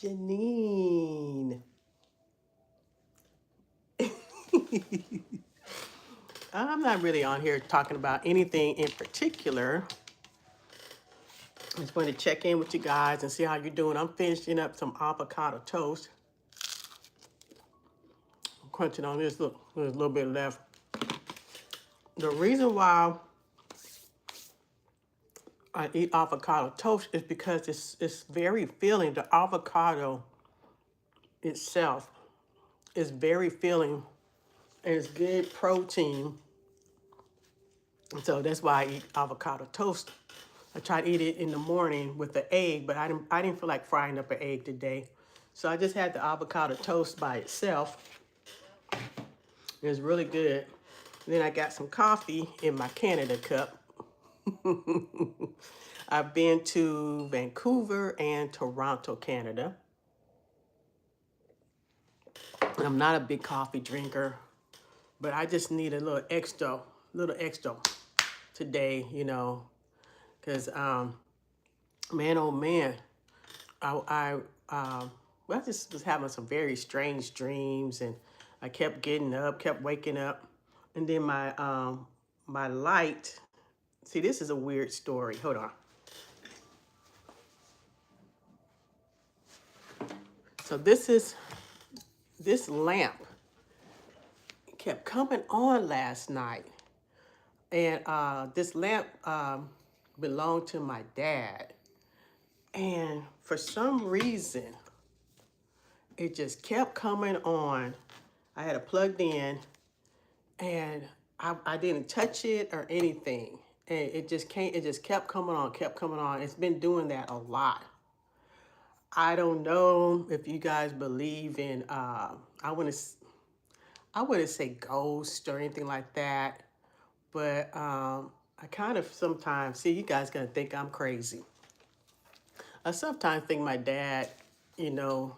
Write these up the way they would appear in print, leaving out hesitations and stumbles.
Janine. I'm not really on here talking about anything in particular. I just wanted to check in with you guys and see how you're doing. I'm finishing up some avocado toast. I'm crunching on this. Look, there's a little bit left. The reason why I eat avocado toast is because it's very filling. The avocado itself is very filling and it's good protein. So that's why I eat avocado toast. I try to eat it in the morning with the egg, but I didn't feel like frying up an egg today. So I just had the avocado toast by itself. It was really good. And then I got some coffee in my Canada cup. I've been to Vancouver and Toronto, Canada. I'm not a big coffee drinker, but I just need a little extra today, because man, oh man, I just was having some very strange dreams, and I kept getting up, kept waking up, and then my light. See, this is a weird story. Hold on. So this lamp kept coming on last night, and this lamp belonged to my dad, and for some reason it just kept coming on. I had it plugged in, and I didn't touch it or anything, and it just kept coming on, kept coming on. It's been doing that a lot. I don't know if you guys believe in I wouldn't say ghosts or anything like that, but I kind of sometimes see you guys gonna think I'm crazy. I sometimes think my dad, you know,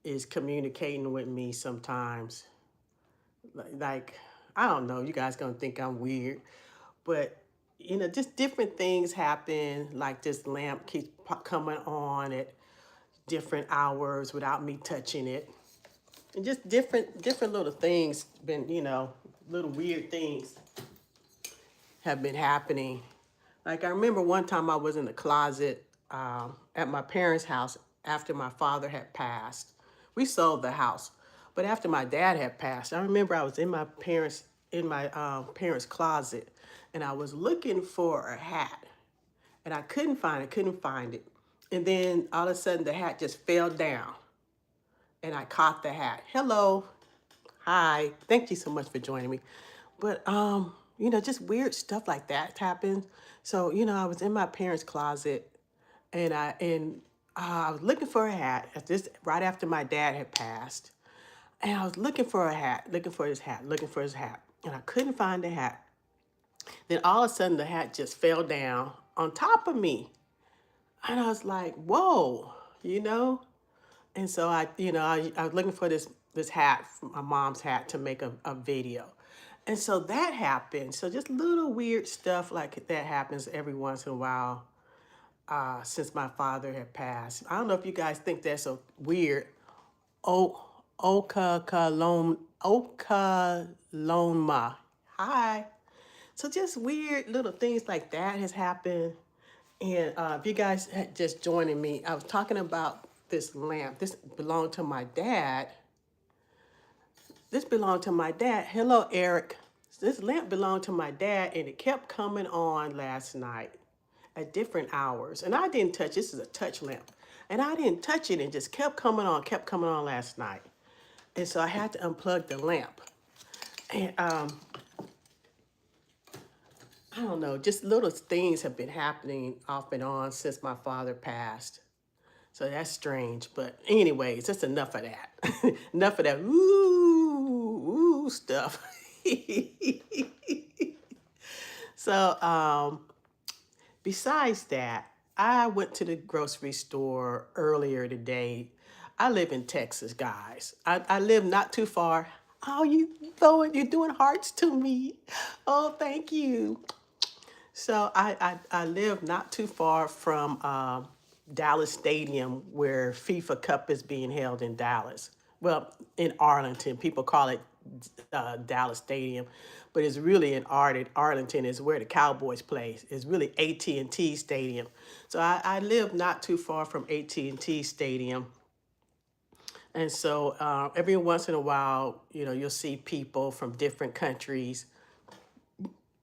is communicating with me sometimes. Like, I don't know, you guys gonna think I'm weird, but just different things happen. Like this lamp keeps coming on at different hours without me touching it, and just different little things. Been little weird things have been happening. Like I remember one time I was in the closet at my parents' house after my father had passed. We sold the house, but after my dad had passed, I remember I was in my parents' closet, and I was looking for a hat, and I couldn't find it, and then all of a sudden the hat just fell down, and I caught the hat. Hello, hi, thank you so much for joining me. But just weird stuff like that happened. So I was in my parents' closet, and I was looking for a hat at this right after my dad had passed, and I was looking for a hat, looking for his hat, looking for his hat, and I couldn't find the hat. Then all of a sudden the hat just fell down on top of me, and I was like, "Whoa," you know. And so I was looking for this hat, my mom's hat, to make a video. And so that happened. So just little weird stuff like that happens every once in a while since my father had passed. I don't know if you guys think that's so weird. O Okaloma. Hi. So just weird little things like that has happened. And if you guys had just joining me, I was talking about this lamp. This belonged to my dad. This belonged to my dad. Hello, Eric. This lamp belonged to my dad, and it kept coming on last night at different hours. And I didn't touch. This is a touch lamp, and I didn't touch it, and just kept coming on last night. And so I had to unplug the lamp. And I don't know, just little things have been happening off and on since my father passed. So that's strange. But anyways, that's enough of that. Enough of that ooh stuff. So besides that, I went to the grocery store earlier today. I live in Texas, guys. I live not too far. Oh, you're doing hearts to me. Oh, thank you. So I live not too far from Dallas Stadium where FIFA Cup is being held in Dallas. Well, in Arlington, people call it Dallas Stadium, but it's really in Arlington is where the Cowboys play. It's really AT&T Stadium. So I live not too far from AT&T Stadium, and so every once in a while, you'll see people from different countries,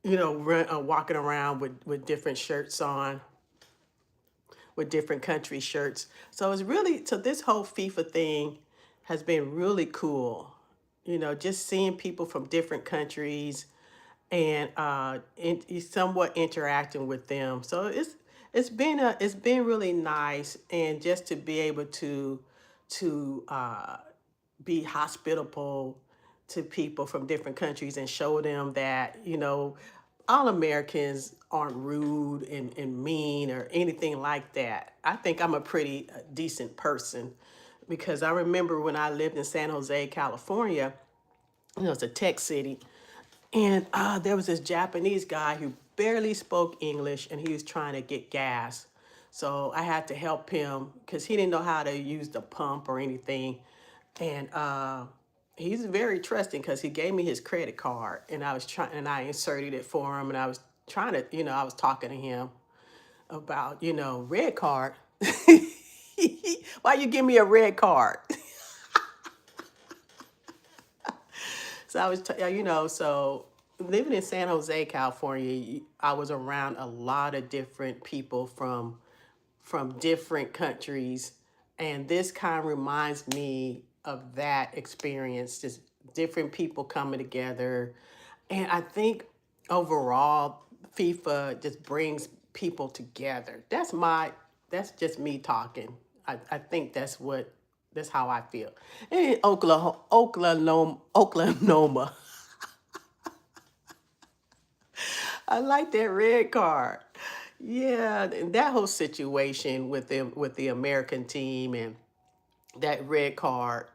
walking around with different shirts on, with different country shirts. So this whole FIFA thing has been really cool. Just seeing people from different countries and somewhat interacting with them. So it's been really nice, and just to be able to be hospitable to people from different countries and show them that all Americans aren't rude and mean or anything like that. I think I'm a pretty decent person, because I remember when I lived in San Jose, California. It's a tech city, and there was this Japanese guy who barely spoke English, and he was trying to get gas. So I had to help him because he didn't know how to use the pump or anything. And he's very trusting because he gave me his credit card, and I inserted it for him, and I was trying to, I was talking to him about, red card. Why you give me a red card? So so living in San Jose, California, I was around a lot of different people from different countries, and this kind of reminds me of that experience, just different people coming together. And I think overall, FIFA just brings people together. That's just me talking. I think that's how I feel. And in Oklahoma, I like that red card. Yeah, and that whole situation with the American team and that red card,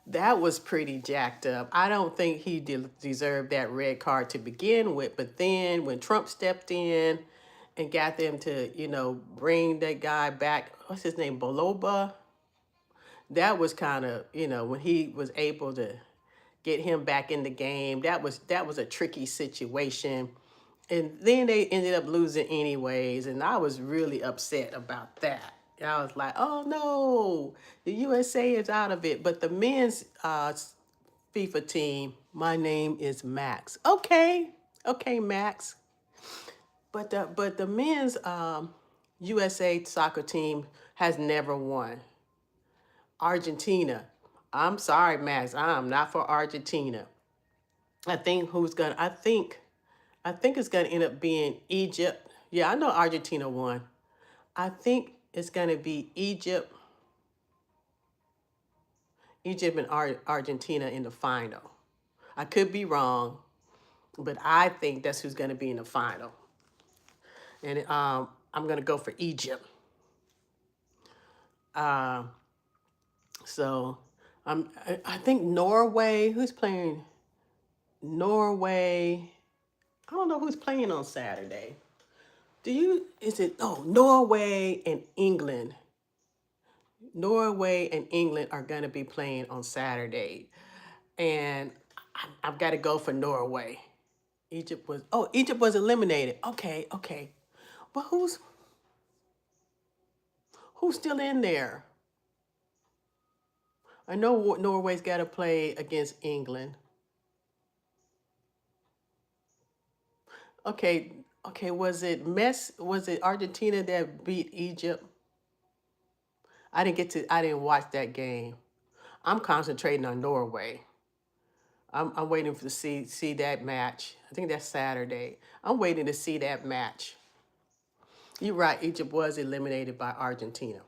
that was pretty jacked up. I don't think he deserved that red card to begin with, but then when Trump stepped in and got them to, bring that guy back, what's his name, Boloba? That was kind of, when he was able to get him back in the game, that was a tricky situation. And then they ended up losing anyways, and I was really upset about that. And I was like, "Oh no, the USA is out of it." But the men's FIFA team, my name is Max. Okay, okay, Max. But the men's USA soccer team has never won. Argentina. I'm sorry, Max. I'm not for Argentina. I think who's gonna. I think it's gonna end up being Egypt. Yeah, I know Argentina won. I think it's gonna be Egypt and Argentina in the final. I could be wrong, but I think that's who's gonna be in the final. And I'm gonna go for Egypt. Uh, so I think Norway. Who's playing? Norway. I don't know who's playing on Saturday. Is it, oh, Norway and England. Norway and England are going to be playing on Saturday. And I've got to go for Norway. Egypt was eliminated. Okay, okay. But who's still in there? I know Norway's got to play against England. Okay, okay, was it Argentina that beat Egypt? I didn't watch that game. I'm concentrating on Norway. I'm waiting to see that match. I think that's Saturday. I'm waiting to see that match. You're right. Egypt was eliminated by Argentina.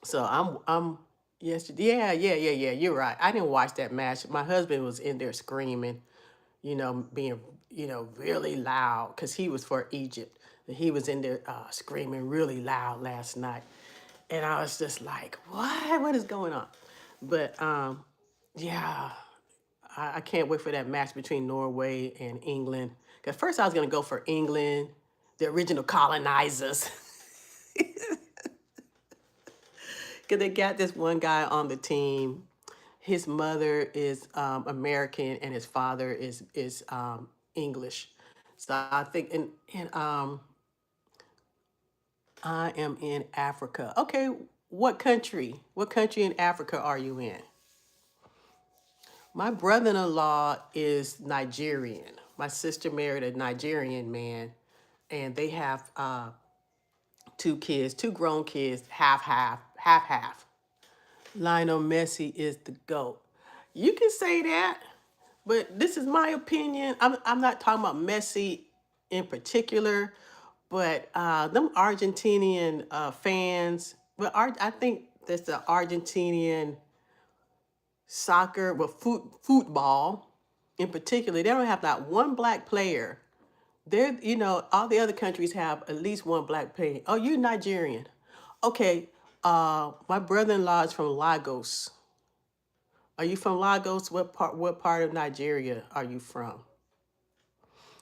So I'm yes, yeah. You're right. I didn't watch that match. My husband was in there screaming, being really loud because he was for Egypt. And he was in there screaming really loud last night, and I was just like, what? What is going on? But yeah, I can't wait for that match between Norway and England. Because first I was going to go for England, the original colonizers. Because they got this one guy on the team. His mother is American and his father is English. So I think, and I am in Africa. Okay, what country? What country in Africa are you in? My brother-in-law is Nigerian. My sister married a Nigerian man, and they have two kids, two grown kids, half, half, half, half. Lionel Messi is the GOAT. You can say that, but this is my opinion. I'm not talking about Messi in particular, but them Argentinian fans, well, I think that's the Argentinian soccer, well, football in particular. They don't have not one black player. They're, all the other countries have at least one black player. Oh, you're Nigerian. Okay, my brother-in-law is from Lagos. Are you from Lagos? What part of Nigeria are you from?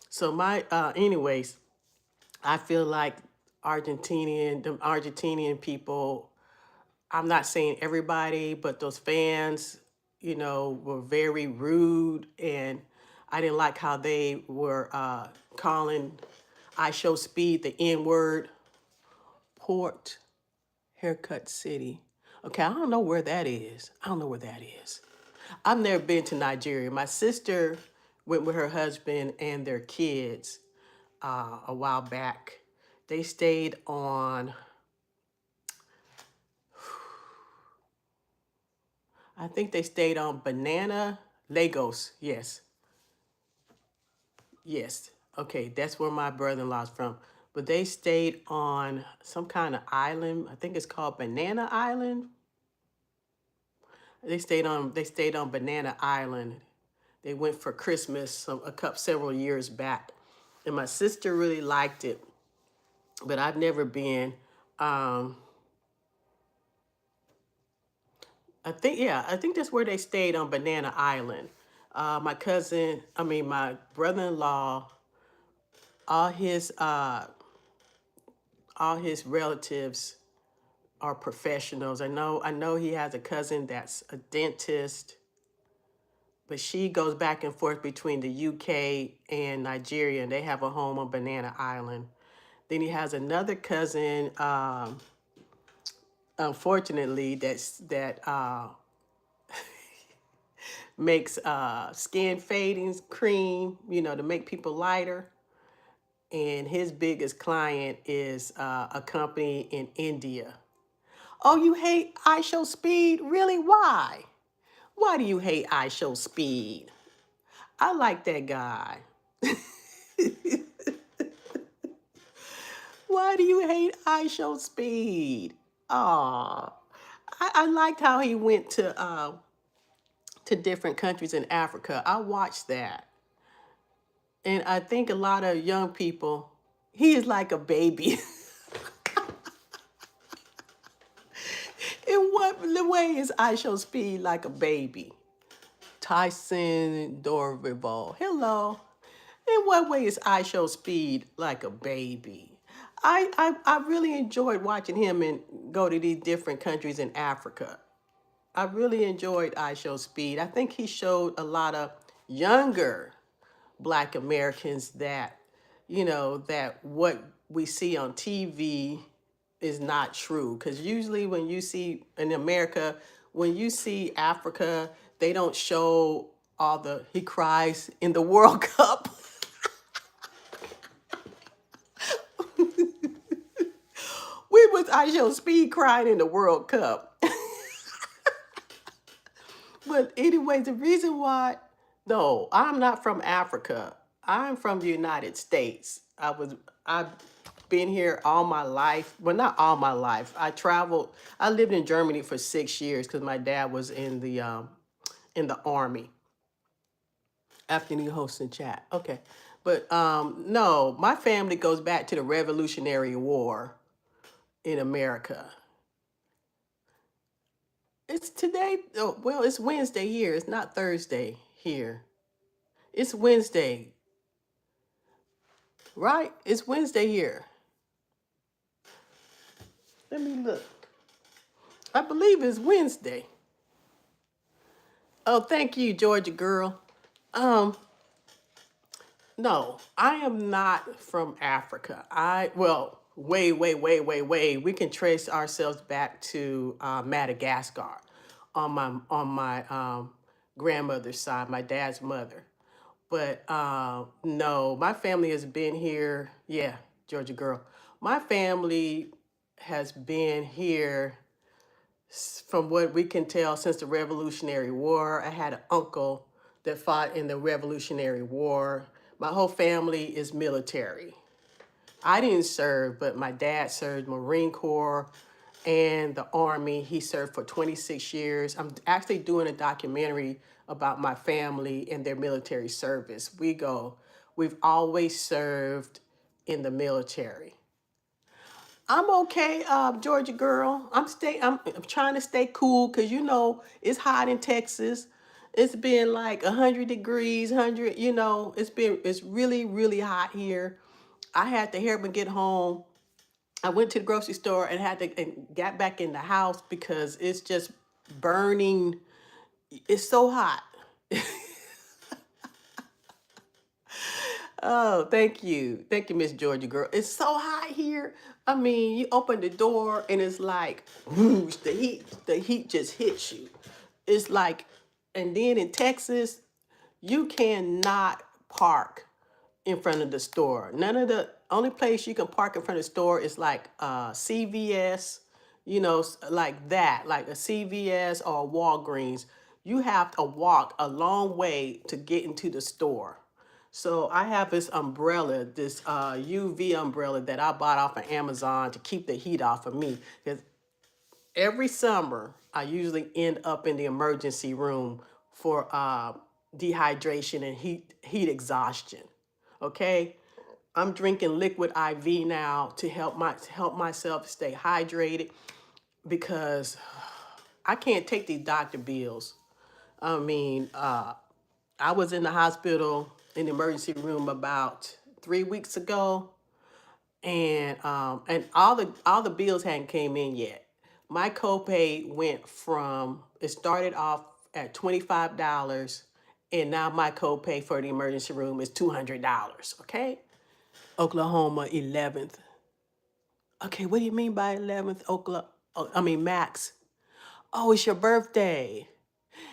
So anyways, I feel like the Argentinian people, I'm not saying everybody, but those fans, were very rude, and I didn't like how they were calling I Show Speed the N word, Port Haircut City. Okay, I don't know where that is. I don't know where that is. I've never been to Nigeria. My sister went with her husband and their kids a while back. They stayed on, I think they stayed on Banana, Lagos. Yes, yes. Okay, that's where my brother-in-law's from. But they stayed on some kind of island. I think it's called Banana Island. They stayed on Banana Island. They went for Christmas several years back, and my sister really liked it, but I've never been. Um, I think that's where they stayed on Banana Island. My brother-in-law, all his uh, all his relatives are professionals. I know he has a cousin that's a dentist, but she goes back and forth between the UK and Nigeria, and they have a home on Banana Island. Then he has another cousin, unfortunately, that makes skin fading cream, to make people lighter. And his biggest client is a company in India. Oh, you hate I Show Speed? Really? Why? Why do you hate I Show Speed? I like that guy. Why do you hate I Show Speed? Aw, I liked how he went to different countries in Africa. I watched that. And I think a lot of young people, he is like a baby. In what way is I Show Speed like a baby? Tyson Dorvival. Hello. In what way is I Show Speed like a baby? I really enjoyed watching him and go to these different countries in Africa. I really enjoyed I Show Speed. I think he showed a lot of younger Black Americans that what we see on TV is not true. Because usually when you see in America, when you see Africa, they don't show he cries in the World Cup. We was I Show Speed crying in the World Cup. But anyway, the reason why, no, I'm not from Africa. I'm from the United States. I've been here all my life. Well, not all my life. I lived in Germany for 6 years because my dad was in the army. After you hosting chat. Okay. But no, my family goes back to the Revolutionary War in America. It's today. Oh, well, it's Wednesday here. It's not Thursday here. It's Wednesday, right? It's Wednesday here. Let me look. I believe it's Wednesday. Oh, thank you, Georgia girl. Um, no, I am not from Africa. Well, way, way, way, way, way. We can trace ourselves back to Madagascar on my grandmother's side, my dad's mother. But no, my family has been here. Yeah, Georgia girl. My family has been here from what we can tell since the Revolutionary War. I had an uncle that fought in the Revolutionary War. My whole family is military. I didn't serve, but my dad served Marine Corps and the Army. He served for 26 years. I'm actually doing a documentary about my family and their military service. We've always served in the military. I'm okay, Georgia girl. I'm trying to stay cool because it's hot in Texas. It's been like 100 degrees, 100. It's really really hot here. I had to help me get home. I went to the grocery store and had to and got back in the house because it's just burning. It's so hot. Oh, thank you, Miss Georgia girl. It's so hot here. I mean, you open the door and it's like, whoosh, the heat just hits you. It's like, and then in Texas, you cannot park in front of the store. None of the only place you can park in front of the store is like CVS, like that, like a CVS or a Walgreens. You have to walk a long way to get into the store. So I have this umbrella, this UV umbrella that I bought off of Amazon to keep the heat off of me. Because every summer I usually end up in the emergency room for dehydration and heat exhaustion. Okay, I'm drinking liquid IV now to help myself stay hydrated because I can't take these doctor bills. I mean, I was in the hospital in the emergency room about 3 weeks ago, and all the bills hadn't came in yet. My copay went from it started off at $25, and now my copay for the emergency room is $200. Okay, Oklahoma 11th. Okay, what do you mean by 11th Oklahoma? Oh, I mean Max. Oh, it's your birthday.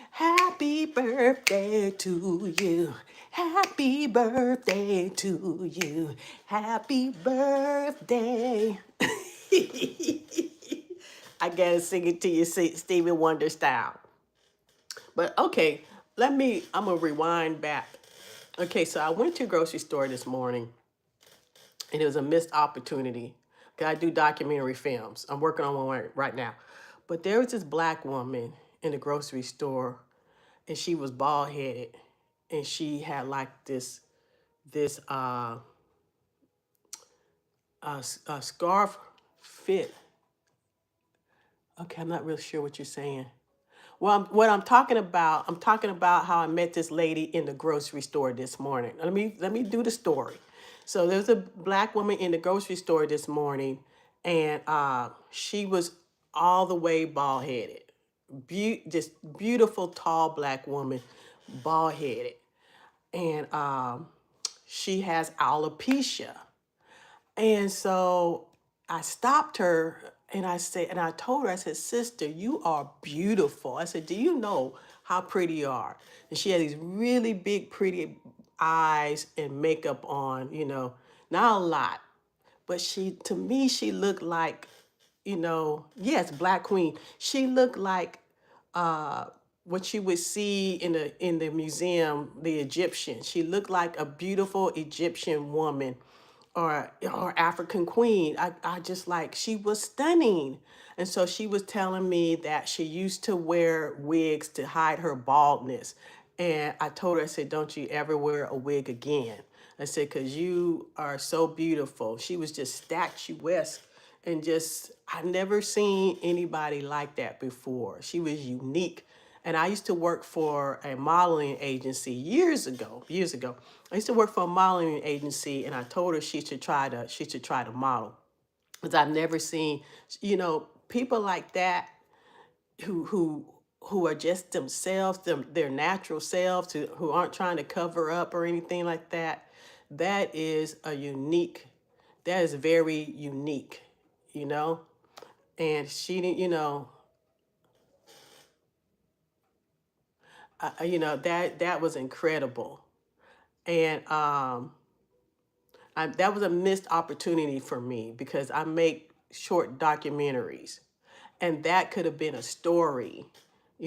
Happy birthday to you. Happy birthday to you. Happy birthday. I gotta sing it to you, Stevie Wonder style. But okay, I'm gonna rewind back. Okay, so I went to a grocery store this morning and it was a missed opportunity. 'Cause I do documentary films. I'm working on one right now. But there was this black woman in the grocery store and she was bald headed and she had like this scarf fit. Okay, I'm not real sure what you're saying. Well, what I'm talking about how I met this lady in the grocery store this morning. Let me do the story. So there's a black woman in the grocery store this morning, and she was all the way bald headed, just beautiful tall black woman, bald headed, and she has alopecia. And so I stopped her and I told her, I said, "Sister, you are beautiful." I said, "Do you know how pretty you are?" And she had these really big, pretty eyes and makeup on, not a lot, but to me, she looked like, yes, Black Queen. She looked like uh, what you would see in the museum, the Egyptian. She looked like a beautiful Egyptian woman or African queen. I just like she was stunning. And so she was telling me that she used to wear wigs to hide her baldness. And I told her, I said, "Don't you ever wear a wig again." I said, "Because you are so beautiful." She was just statuesque and just, I never seen anybody like that before. She was unique. And I used to work for a modeling agency years ago. Years ago, I used to work for a modeling agency, and I told her she should try to model because I've never seen, people like that. who who who are just themselves, their natural selves, who aren't trying to cover up or anything like that. That is a unique. That is very unique, you know. And she didn't, that was incredible. And that was a missed opportunity for me because I make short documentaries, and that could have been a story,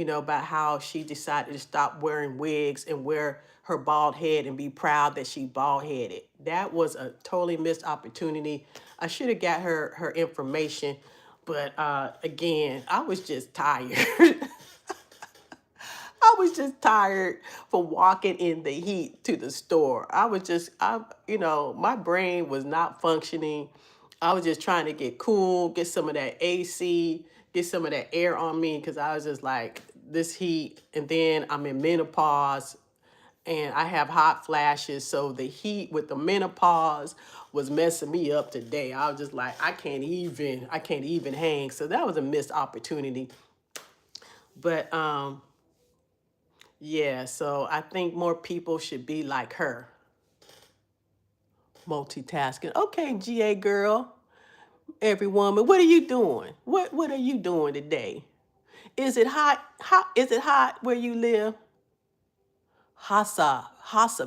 about how she decided to stop wearing wigs and wear her bald head and be proud that she bald headed. That was a totally missed opportunity. I should have got her information, but again, I was just tired. I was just tired from walking in the heat to the store. My brain was not functioning. I was just trying to get cool, get some of that AC, get some of that air on me because I was just like, this heat. And then I'm in menopause and I have hot flashes. So the heat with the menopause was messing me up today. I was just like, I can't even hang. So that was a missed opportunity. But yeah, so I think more people should be like her, multitasking. Okay, GA girl, every woman, what are you doing? What are you doing today? Is it hot? Is it hot where you live? Hassa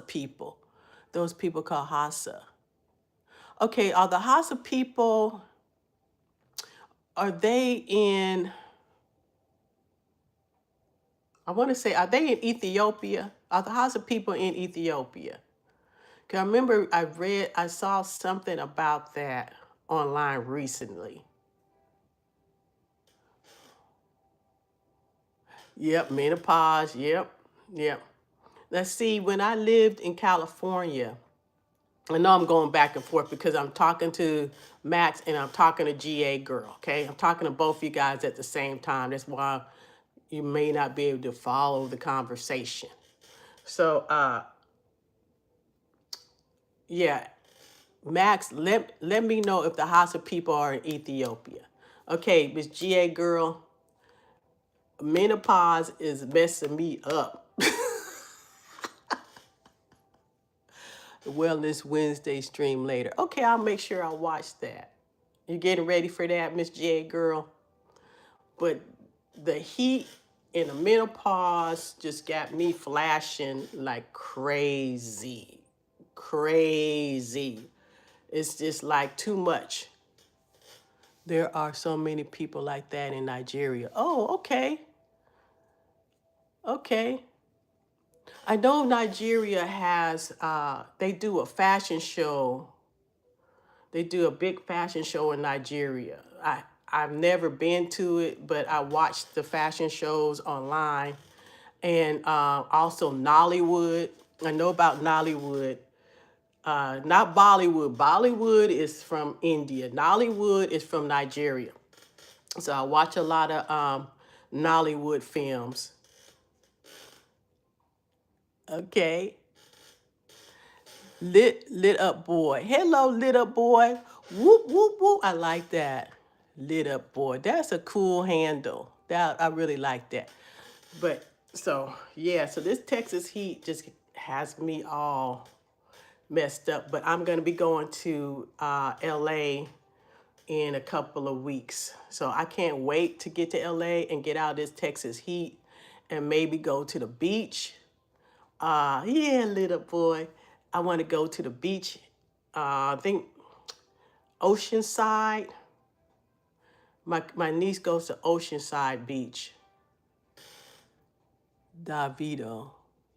people. Those people called Hassa. Okay, are the Hassa people, are they in, I want to say, are they in Ethiopia? Are the Hassa people in Ethiopia? 'Cause I remember I saw something about that online recently. Yep, menopause. Yep, yep. Let's see, when I lived in California, I know I'm going back and forth because I'm talking to Max and I'm talking to GA Girl, okay? I'm talking to both you guys at the same time. That's why you may not be able to follow the conversation. So, yeah, Max, let me know if the Hausa people are in Ethiopia. Okay, Miss GA Girl, menopause is messing me up. Wellness Wednesday stream later. Okay, I'll make sure I watch that. You getting ready for that, Miss GA Girl? But the heat in the menopause just got me flashing like crazy. Crazy. It's just like too much. There are so many people like that in Nigeria. Oh, okay. Okay. I know Nigeria has, they do a fashion show. They do a big fashion show in Nigeria. I've never been to it, but I watched the fashion shows online. And also Nollywood. I know about Nollywood. Not Bollywood. Bollywood is from India. Nollywood is from Nigeria. So I watch a lot of Nollywood films. Okay. Lit up boy. Hello, lit up boy. Whoop whoop whoop. I like that. Lit up boy. That's a cool handle. That I really like that. But so yeah, so this Texas heat just has me all messed up. But I'm gonna be going to LA in a couple of weeks. So I can't wait to get to LA and get out of this Texas heat and maybe go to the beach. Yeah, little boy. I want to go to the beach. I think Oceanside. My niece goes to Oceanside Beach. Davido.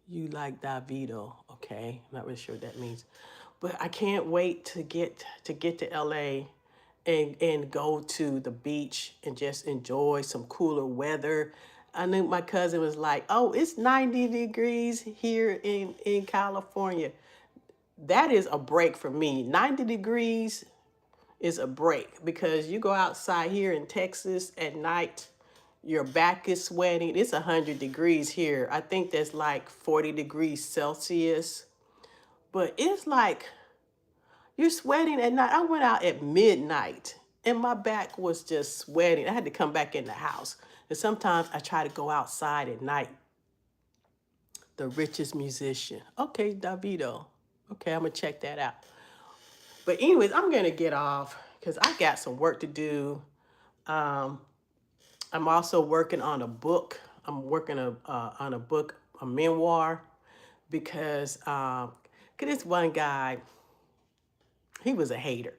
You like Davido. Okay. I'm not really sure what that means. But I can't wait to get to LA and go to the beach and just enjoy some cooler weather. I knew my cousin was like, "Oh, it's 90 degrees here in California." That is a break for me. 90 degrees is a break because you go outside here in Texas at night, your back is sweating. It's 100 degrees here. I think that's like 40 degrees Celsius. But it's like you're sweating at night. I went out at midnight and my back was just sweating. I had to come back in the house And sometimes I try to go outside at night. The richest musician. Okay, Davido. Okay, I'm gonna check that out. But anyways, I'm gonna get off because I got some work to do. Um, I'm also working on a book. I'm working on a book, a memoir, because this one guy, he was a hater.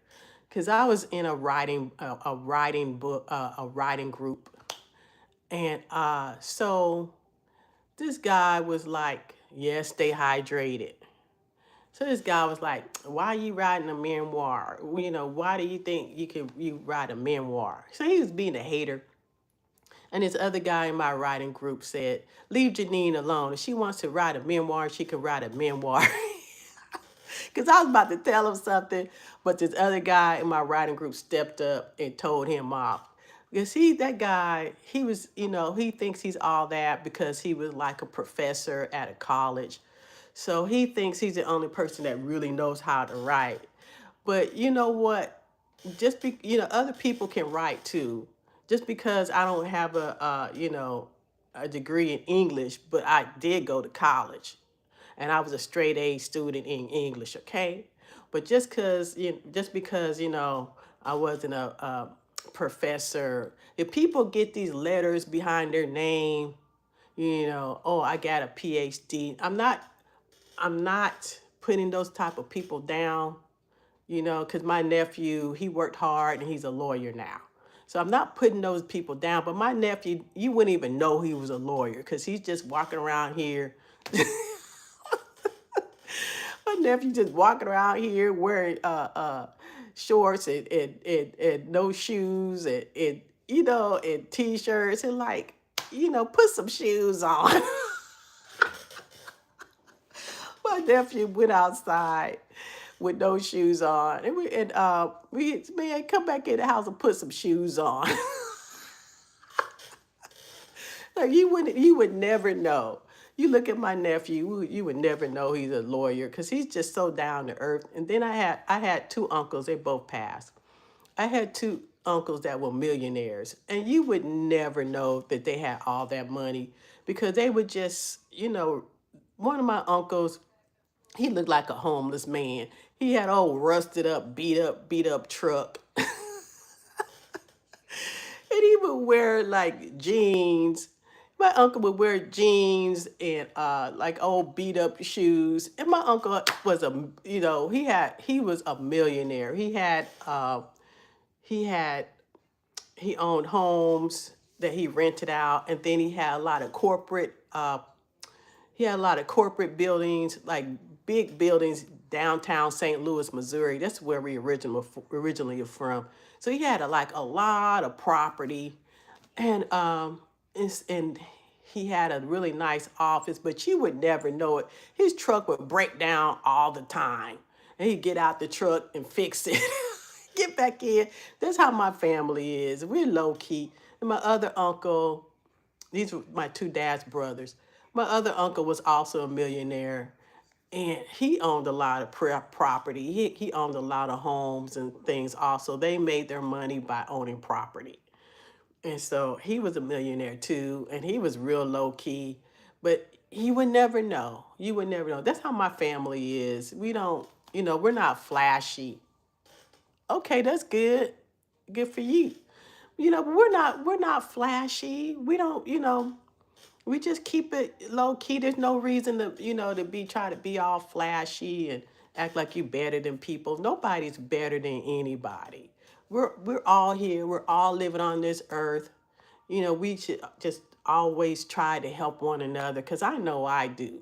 Cause I was in a writing book, a writing group, and so this guy was like, "Yeah, stay hydrated." So this guy was like, "Why are you writing a memoir? Why do you think you write a memoir?" So he was being a hater. And this other guy in my writing group said, "Leave Janine alone. If she wants to write a memoir, she can write a memoir." Because I was about to tell him something, but this other guy in my writing group stepped up and told him off. Because that guy, he thinks he's all that because he was like a professor at a college. So he thinks he's the only person that really knows how to write. But you know what? Other people can write too. Just because I don't have a degree in English, but I did go to college, and I was a straight A student in English. Okay, but just because I wasn't a professor, if people get these letters behind their name, oh, I got a PhD. I'm not putting those type of people down, because my nephew, he worked hard and he's a lawyer now. So I'm not putting those people down, but my nephew, you wouldn't even know he was a lawyer because he's just walking around here. My nephew just walking around here wearing shorts and no shoes and t-shirts and like, put some shoes on. My nephew went outside with no shoes on, and we man come back in the house and put some shoes on. Like you would never know. You look at my nephew, you would never know he's a lawyer because he's just so down to earth. And then I had two uncles, they both passed. I had two uncles that were millionaires, and you would never know that they had all that money because they would just, one of my uncles, he looked like a homeless man. He had old rusted up, beat up truck. And he would wear like jeans. My uncle would wear jeans and like old beat up shoes. And my uncle was he was a millionaire. He had he owned homes that he rented out, and then he had a lot of corporate buildings, like big buildings downtown St. Louis, Missouri. That's where we originally are from. So he had like a lot of property, and and he had a really nice office, but you would never know it. His truck would break down all the time, and he'd get out the truck and fix it. Get back in. That's how my family is. We're low key. And my other uncle, these were my two dad's brothers. My other uncle was also a millionaire, and he owned a lot of property. He owned a lot of homes and things also. They made their money by owning property. And so he was a millionaire too, and he was real low key, but he would never know. You would never know. That's how my family is. We don't, we're not flashy. Okay, that's good. Good for you. But we're not flashy. We don't, we just keep it low key. There's no reason to try to be all flashy and act like you better than people. Nobody's better than anybody. We're all here. We're all living on this earth. We should just always try to help one another because I know I do.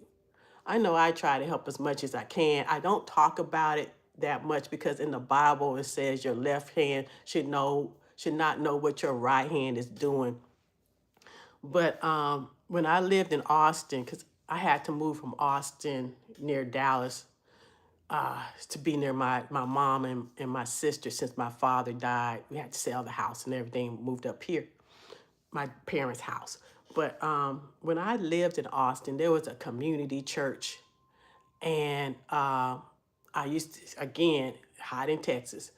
I know I try to help as much as I can. I don't talk about it that much because in the Bible it says your left hand should not know what your right hand is doing. But when I lived in Austin, because I had to move from Austin near Dallas to be near my mom and my sister since my father died. We had to sell the house and everything, moved up here, my parents' house. But when I lived in Austin, there was a community church. And I used to, again, hot in Texas.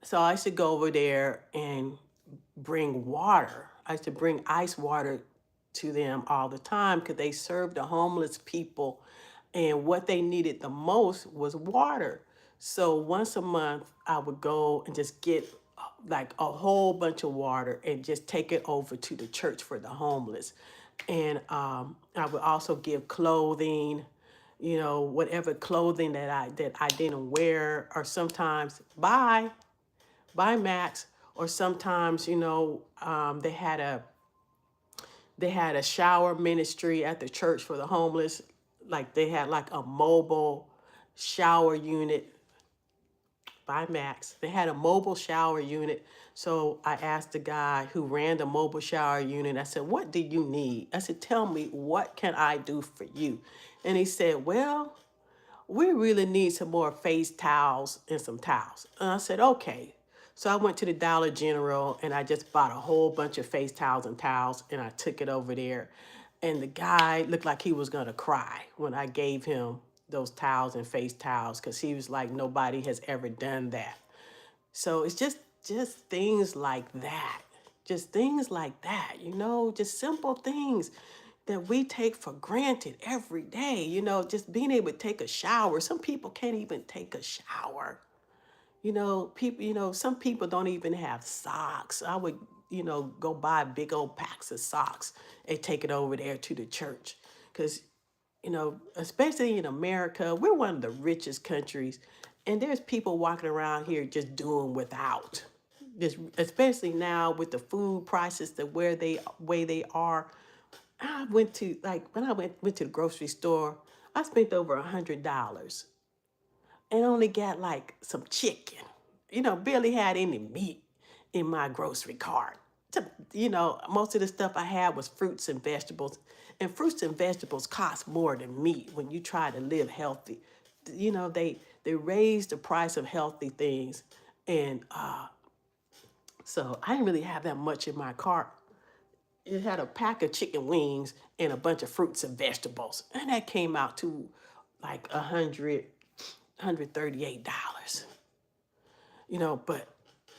So I used to go over there and bring water. I used to bring ice water to them all the time because they served the homeless people, and what they needed the most was water. So once a month, I would go and just get like a whole bunch of water and just take it over to the church for the homeless. And I would also give clothing, whatever clothing that I didn't wear, or sometimes buy Max, or sometimes they had a shower ministry at the church for the homeless. Like they had like a mobile shower unit by Max. They had a mobile shower unit. So I asked the guy who ran the mobile shower unit, I said, "What do you need?" I said, "Tell me, what can I do for you?" And he said, "Well, we really need some more face towels and some towels." And I said, "Okay." So I went to the Dollar General and I just bought a whole bunch of face towels and towels, and I took it over there. And the guy looked like he was going to cry when I gave him those towels and face towels, because he was like, nobody has ever done that. So it's just things like that. Just things like that, just simple things that we take for granted every day. Just being able to take a shower. Some people can't even take a shower. Some people don't even have socks. I would, go buy big old packs of socks and take it over there to the church. Because, especially in America, we're one of the richest countries. And there's people walking around here just doing without. Just, especially now with the food prices, the where they way they are. I went to, like, when I went to the grocery store, I spent over $100 and only got like some chicken. Barely had any meat in my grocery cart. Most of the stuff I had was fruits and vegetables. And fruits and vegetables cost more than meat when you try to live healthy. They raised the price of healthy things. And so I didn't really have that much in my cart. It had a pack of chicken wings and a bunch of fruits and vegetables. And that came out to like $138. But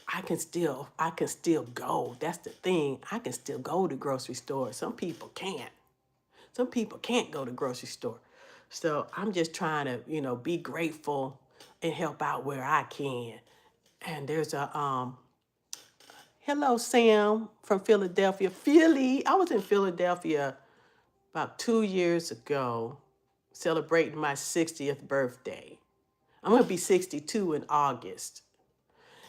I can still go. That's the thing. I can still go to grocery stores. Some people can't. Some people can't go to grocery store. So I'm just trying to, be grateful and help out where I can. And there's a hello Sam from Philadelphia. Philly. I was in Philadelphia about 2 years ago, celebrating my 60th birthday. I'm gonna be 62 in August.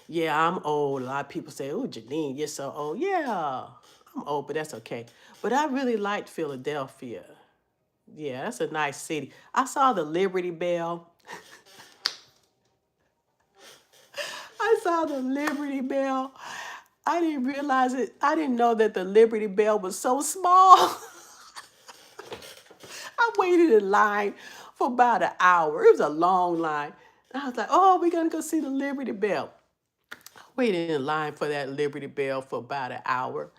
Yeah, I'm old. A lot of people say, "Oh, Janine, you're so old." Yeah, I'm old, but that's okay. But I really liked Philadelphia. Yeah, that's a nice city. I saw the Liberty Bell. I saw the Liberty Bell. I didn't realize it. I didn't know that the Liberty Bell was so small. I waited in line for about an hour. It was a long line. I was like, "Oh, we're gonna go see the Liberty Bell." Waited in line for that Liberty Bell for about an hour.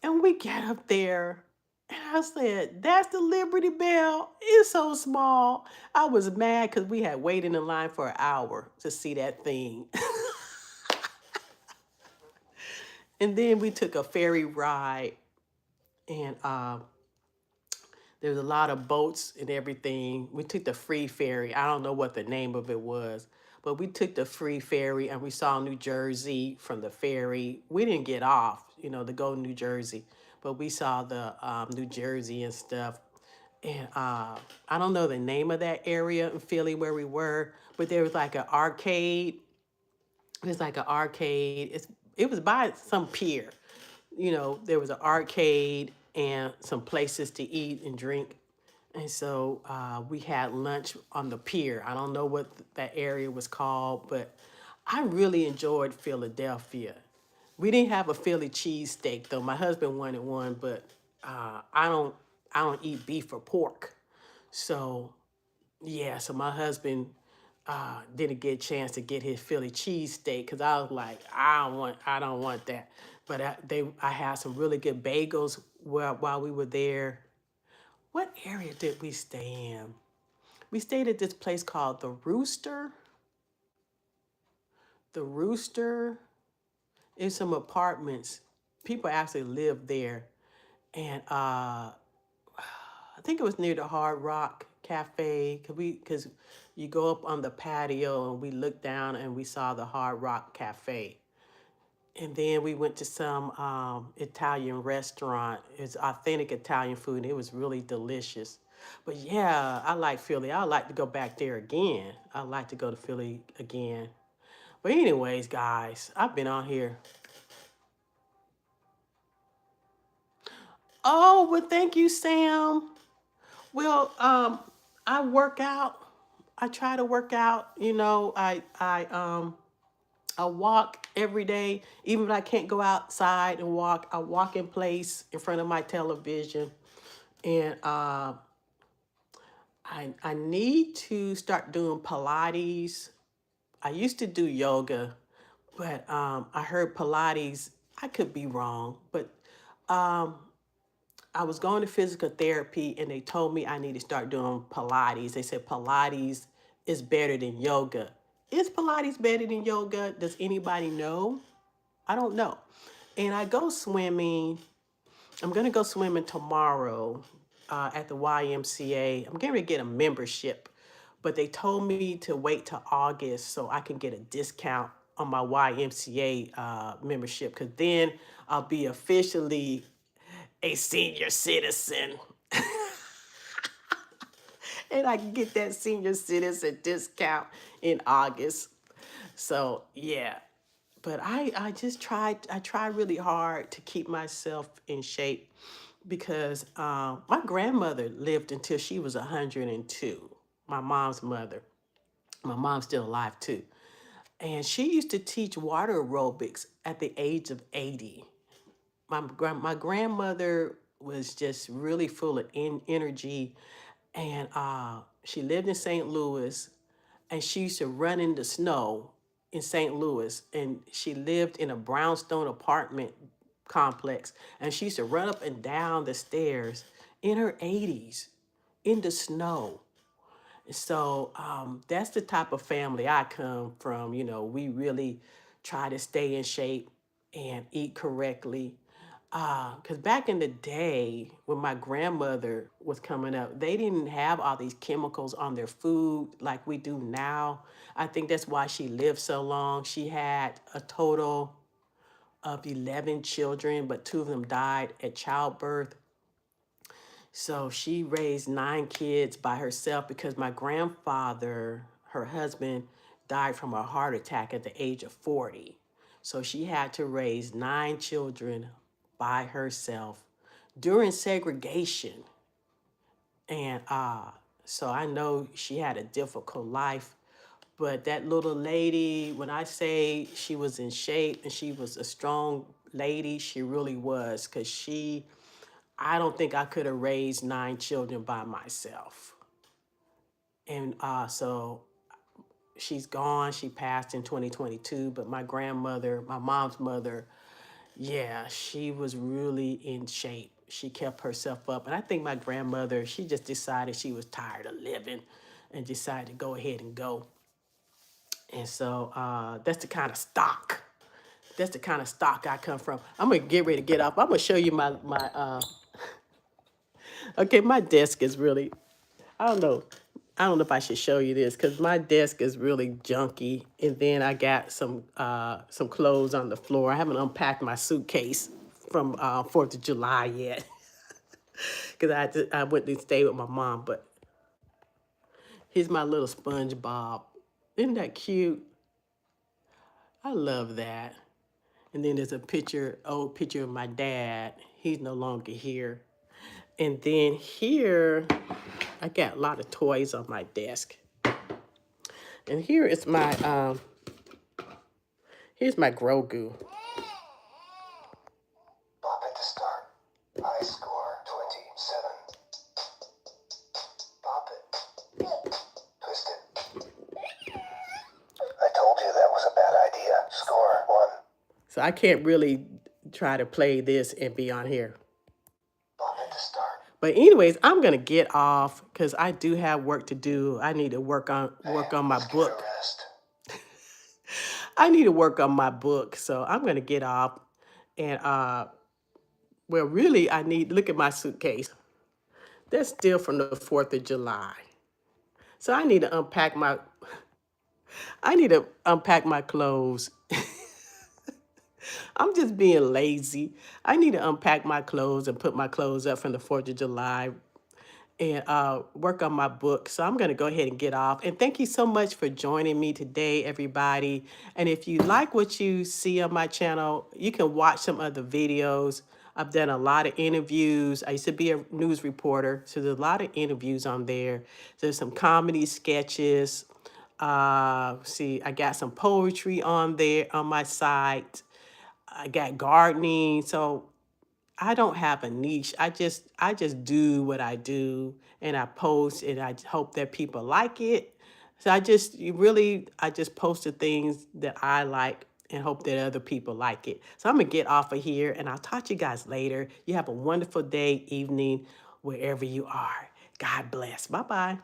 And we get up there, and I said, "That's the Liberty Bell. It's so small." I was mad because we had waited in line for an hour to see that thing. And then we took a ferry ride, and there was a lot of boats and everything. We took the free ferry. I don't know what the name of it was, but we took the free ferry and we saw New Jersey from the ferry. We didn't get off, to go to New Jersey, but we saw the New Jersey and stuff. And I don't know the name of that area in Philly where we were, but there was like an arcade. It was like an arcade. It was by some pier. There was an arcade and some places to eat and drink. And so we had lunch on the pier. I don't know what that area was called, but I really enjoyed Philadelphia. We didn't have a Philly cheesesteak though. My husband wanted one, but I don't eat beef or pork. So yeah, so my husband didn't get a chance to get his Philly cheesesteak because I was like, I don't want that. But I had some really good bagels while we were there. What area did we stay in? We stayed at this place called the Rooster. The Rooster is some apartments. people actually lived there. And I think it was near the Hard Rock Cafe. Cause you go up on the patio and we looked down and we saw the Hard Rock Cafe. And then we went to some Italian restaurant. It's authentic Italian food. And it was really delicious. But yeah, I like Philly. I'd like to go back there again. I'd like to go to Philly again. But anyways, guys, I've been on here. Oh, well, thank you, Sam. Well, I work out. I try to work out. I walk every day, even if I can't go outside and walk. I walk in place in front of my television, and I need to start doing Pilates. I used to do yoga, but I heard Pilates. I could be wrong, but um, I was going to physical therapy, and they told me I need to start doing Pilates. They said Pilates is better than yoga. Is Pilates better than yoga? Does anybody know? I don't know. And I go swimming. I'm going to go swimming tomorrow at the YMCA. I'm going to get a membership, but they told me to wait till August so I can get a discount on my YMCA membership, because then I'll be officially a senior citizen and I can get that senior citizen discount in August. So yeah, but I try really hard to keep myself in shape, because my grandmother lived until she was 102. My mom's mother. My mom's still alive too. And she used to teach water aerobics at the age of 80. My grandmother was just really full of energy, and she lived in St. Louis, and she used to run in the snow in St. Louis, and she lived in a brownstone apartment complex, and she used to run up and down the stairs in her 80s in the snow. So that's the type of family I come from. We really try to stay in shape and eat correctly. Because back in the day, when my grandmother was coming up, they didn't have all these chemicals on their food like we do now. I think that's why she lived so long. She had a total of 11 children, but two of them died at childbirth. So she raised 9 kids by herself, because my grandfather, her husband, died from a heart attack at the age of 40. So she had to raise 9 children by herself during segregation. And so I know she had a difficult life. But that little lady, when I say she was in shape and she was a strong lady, she really was, because I don't think I could have raised 9 children by myself. And so she's gone. She passed in 2022. But my grandmother, my mom's mother, yeah, she was really in shape. She kept herself up. And I think my grandmother, she just decided she was tired of living and decided to go ahead and go. And so that's the kind of stock. That's the kind of stock I come from. I'm gonna get ready to get off. I'm gonna show you my okay, my desk is really, I don't know. I don't know if I should show you this, because my desk is really junky, and then I got some clothes on the floor. I haven't unpacked my suitcase from 4th of July yet, because I went to stay with my mom. But here's my little SpongeBob. Isn't that cute? I love that. And then there's a old picture of my dad. He's no longer here. And then here, I got a lot of toys on my desk. And here's my Grogu. Pop it to start. I score 27. Pop it. Twist it. I told you that was a bad idea. Score 1. So I can't really try to play this and be on here. Pop it to start. But anyways, I'm gonna get off, because I do have work to do. I need to work on my Let's book. give it a rest. I need to work on my book. So I'm gonna get off, and Well, really, I need look at my suitcase. That's still from the 4th of July. So I need to unpack my clothes. I'm just being lazy. I need to unpack my clothes and put my clothes up from the 4th of July and work on my book. So I'm going to go ahead and get off. And thank you so much for joining me today, everybody. And if you like what you see on my channel, you can watch some other videos. I've done a lot of interviews. I used to be a news reporter, so there's a lot of interviews on there. There's some comedy sketches. See, I got some poetry on there on my site. I got gardening. So I don't have a niche. I just do what I do and I post and I hope that people like it. So I just post the things that I like and hope that other people like it. So I'm gonna get off of here and I'll talk to you guys later. You have a wonderful day, evening, wherever you are. God bless. Bye-bye.